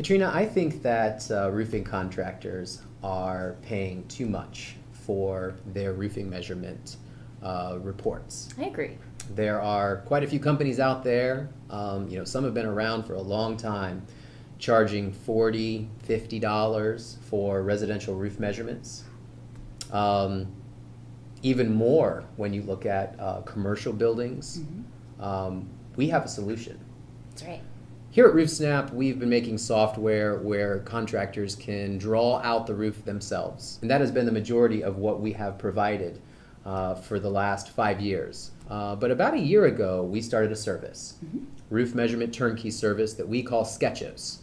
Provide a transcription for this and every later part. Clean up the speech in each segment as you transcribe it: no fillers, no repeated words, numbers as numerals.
Katrina, I think that roofing contractors are paying too much for their roofing measurement reports. I agree. There are quite a few companies out there, some have been around for a long time, charging $40, $50 for residential roof measurements. Even more when you look at commercial buildings. We have a solution. That's right. Here at RoofSnap, we've been making software where contractors can draw out the roof themselves. And that has been the majority of what we have provided for the last 5 years. But about a year ago, we started a service, roof measurement turnkey service that we call SketchOS.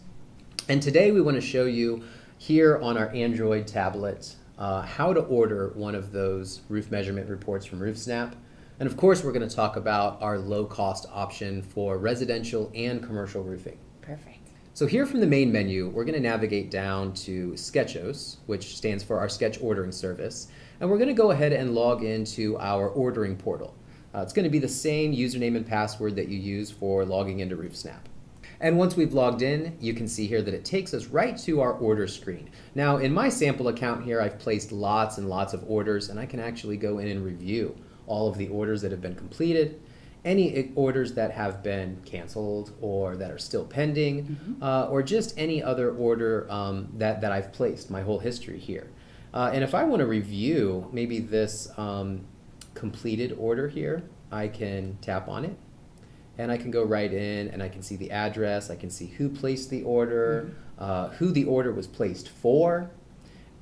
And today we want to show you here on our Android tablet how to order one of those roof measurement reports from RoofSnap. And of course, we're going to talk about our low-cost option for residential and commercial roofing. Perfect. So here from the main menu, we're going to navigate down to SketchOS, which stands for our sketch ordering service. And we're going to go ahead and log into our ordering portal. It's going to be the same username and password that you use for logging into RoofSnap. And once we've logged in, you can see here that it takes us right to our order screen. Now, in my sample account here, I've placed lots and lots of orders, and I can actually go in and review all of the orders that have been completed, any orders that have been canceled or that are still pending, or just any other order that I've placed, my whole history here. And if I want to review maybe this completed order here, I can tap on it. And I can go right in and I can see the address, I can see who placed the order, who the order was placed for,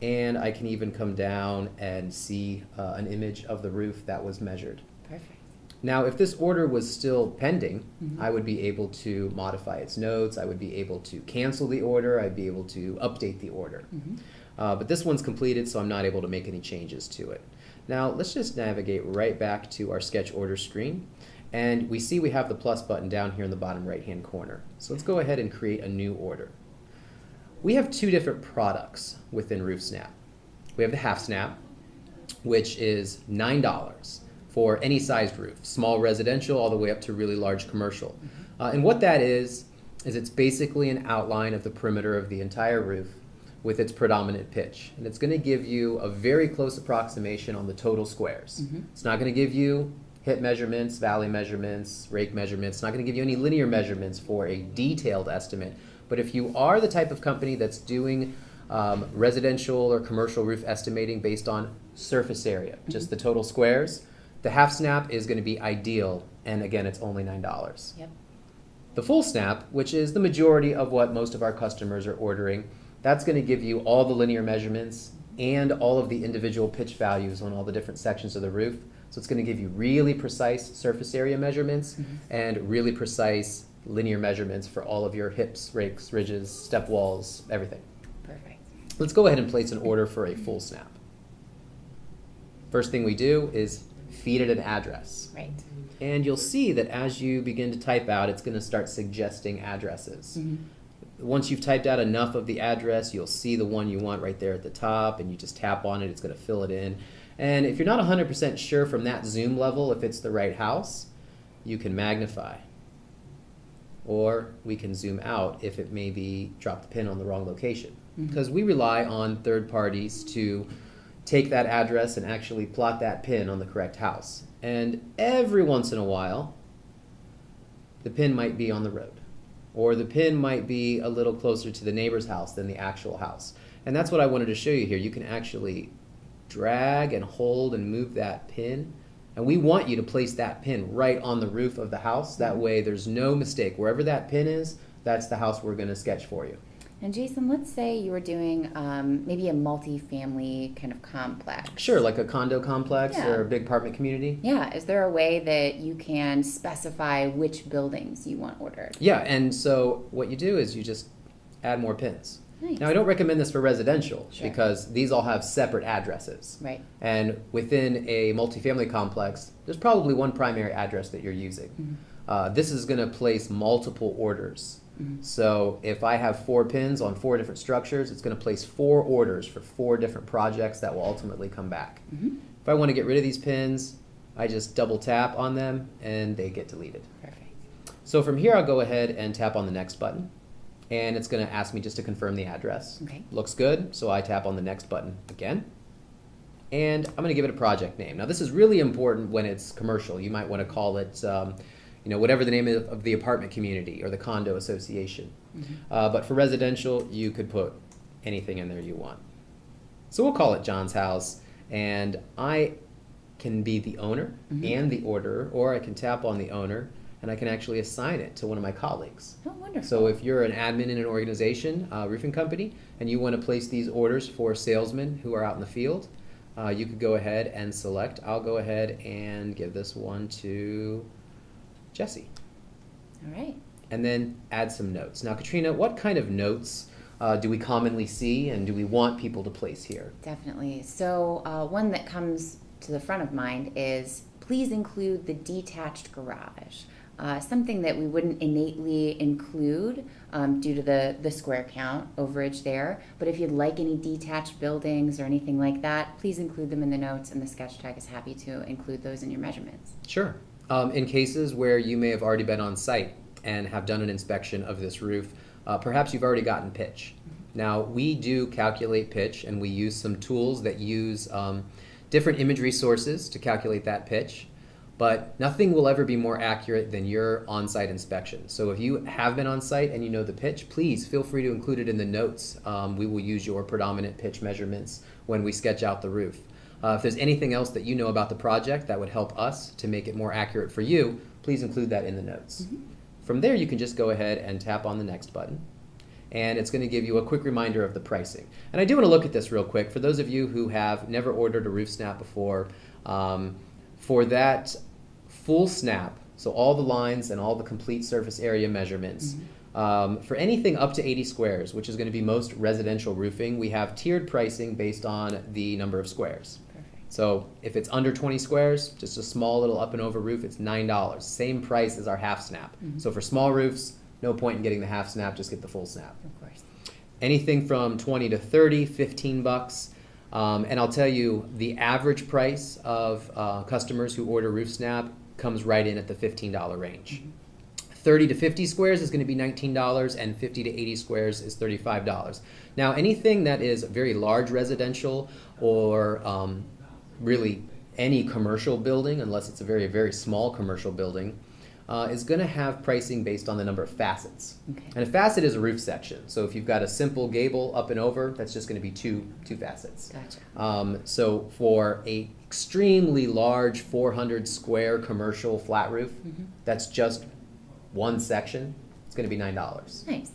and I can even come down and see an image of the roof that was measured. Perfect. Now, if this order was still pending, I would be able to modify its notes, I would be able to cancel the order, I'd be able to update the order. But this one's completed, so I'm not able to make any changes to it. Now, let's just navigate right back to our sketch order screen. And we see we have the plus button down here in the bottom right-hand corner. So let's go ahead and create a new order. We have two different products within RoofSnap. We have the half snap, which is $9 for any sized roof, small residential all the way up to really large commercial. And what that is it's basically an outline of the perimeter of the entire roof with its predominant pitch. And it's going to give you a very close approximation on the total squares. It's not going to give you hip measurements, valley measurements, rake measurements. It's not going to give you any linear measurements for a detailed estimate. But if you are the type of company that's doing residential or commercial roof estimating based on surface area, just the total squares, the half snap is going to be ideal. And again, it's only $9. Yep. The full snap, which is the majority of what most of our customers are ordering, that's going to give you all the linear measurements and all of the individual pitch values on all the different sections of the roof. So it's going to give you really precise surface area measurements and really precise linear measurements for all of your hips, rakes, ridges, step walls, everything. Perfect. Let's go ahead and place an order for a full snap. First thing we do is feed it an address. Right. And you'll see that as you begin to type out, it's going to start suggesting addresses. Once you've typed out enough of the address, you'll see the one you want right there at the top, and you just tap on it, it's going to fill it in. And if you're not 100% sure from that zoom level if it's the right house, you can magnify. Or we can zoom out if it maybe dropped the pin on the wrong location. Because we rely on third parties to take that address and actually plot that pin on the correct house. And every once in a while, the pin might be on the road. Or the pin might be a little closer to the neighbor's house than the actual house. And that's what I wanted to show you here. You can actually drag and hold and move that pin, and we want you to place that pin right on the roof of the house. That way there's no mistake. Wherever that pin is, that's the house we're going to sketch for you. And Jason, let's say you were doing maybe a multi-family kind of complex. Sure, like a condo complex or a big apartment community. Yeah, is there a way that you can specify which buildings you want ordered? Yeah, and so what you do is you just add more pins. Nice. Now, I don't recommend this for residential because these all have separate addresses. Right. And within a multifamily complex, there's probably one primary address that you're using. This is going to place multiple orders. So if I have 4 pins on 4 different structures, it's going to place 4 orders for 4 different projects that will ultimately come back. If I want to get rid of these pins, I just double tap on them and they get deleted. Perfect. So from here, I'll go ahead and tap on the next button. and it's going to ask me just to confirm the address. Okay. Looks good, so I tap on the next button again. And I'm going to give it a project name. Now, this is really important when it's commercial. You might want to call it, whatever the name of the apartment community or the condo association. But for residential, you could put anything in there you want. So we'll call it John's house, and I can be the owner and the orderer, or I can tap on the owner and I can actually assign it to one of my colleagues. Oh, wonderful. So if you're an admin in an organization, roofing company, and you want to place these orders for salesmen who are out in the field, you could go ahead and select. I'll go ahead and give this one to Jesse. All right. And then add some notes. Now, Katrina, what kind of notes do we commonly see, and do we want people to place here? Definitely. So one that comes to the front of mind is, please include the detached garage. Something that we wouldn't innately include due to the square count overage there. But if you'd like any detached buildings or anything like that, please include them in the notes, and the sketch tag is happy to include those in your measurements. Sure. In cases where you may have already been on site and have done an inspection of this roof, perhaps you've already gotten pitch. Now, we do calculate pitch, and we use some tools that use different imagery sources to calculate that pitch. But nothing will ever be more accurate than your on-site inspection. So if you have been on site and you know the pitch, please feel free to include it in the notes. We will use your predominant pitch measurements when we sketch out the roof. If there's anything else that you know about the project that would help us to make it more accurate for you, please include that in the notes. From there, you can just go ahead and tap on the next button, and it's going to give you a quick reminder of the pricing. And I do want to look at this real quick. For those of you who have never ordered a RoofSnap before, for that full snap, so all the lines and all the complete surface area measurements, for anything up to 80 squares, which is going to be most residential roofing, we have tiered pricing based on the number of squares. Perfect. So if it's under 20 squares, just a small little up and over roof, it's $9. Same price as our half snap. So for small roofs, no point in getting the half snap, just get the full snap. Of course. Anything from 20 to 30, 15 bucks. And I'll tell you, the average price of customers who order RoofSnap comes right in at the $15 range. 30 to 50 squares is going to be $19, and 50 to 80 squares is $35. Now, anything that is very large residential or really any commercial building, unless it's a very, very small commercial building, is going to have pricing based on the number of facets. Okay. And a facet is a roof section. So if you've got a simple gable up and over, that's just going to be two facets. Gotcha. So for a extremely large 400 square commercial flat roof, that's just one section, it's going to be $9. Nice.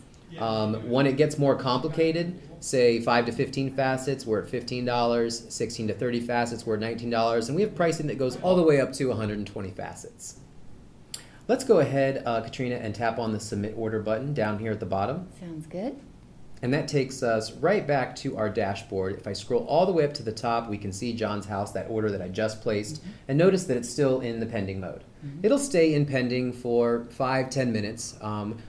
When it gets more complicated, say 5 to 15 facets, we're at $15, 16 to 30 facets, we're at $19, and we have pricing that goes all the way up to 120 facets. Let's go ahead, Katrina, and tap on the Submit Order button down here at the bottom. Sounds good. And that takes us right back to our dashboard. If I scroll all the way up to the top, we can see John's house, that order that I just placed, and notice that it's still in the pending mode. It'll stay in pending for 5-10 minutes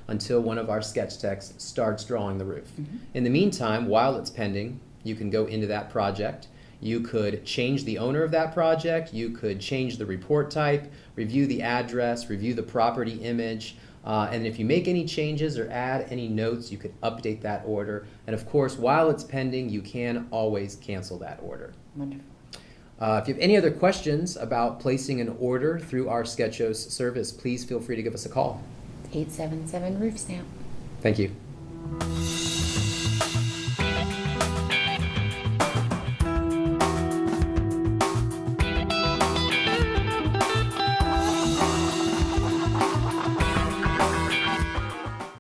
until one of our sketch techs starts drawing the roof. In the meantime, while it's pending, you can go into that project. You could change the owner of that project. You could change the report type, review the address, review the property image. And if you make any changes or add any notes, you could update that order. And of course, while it's pending, you can always cancel that order. Wonderful. If you have any other questions about placing an order through our SketchOS service, please feel free to give us a call. 877 RoofSnap. Thank you.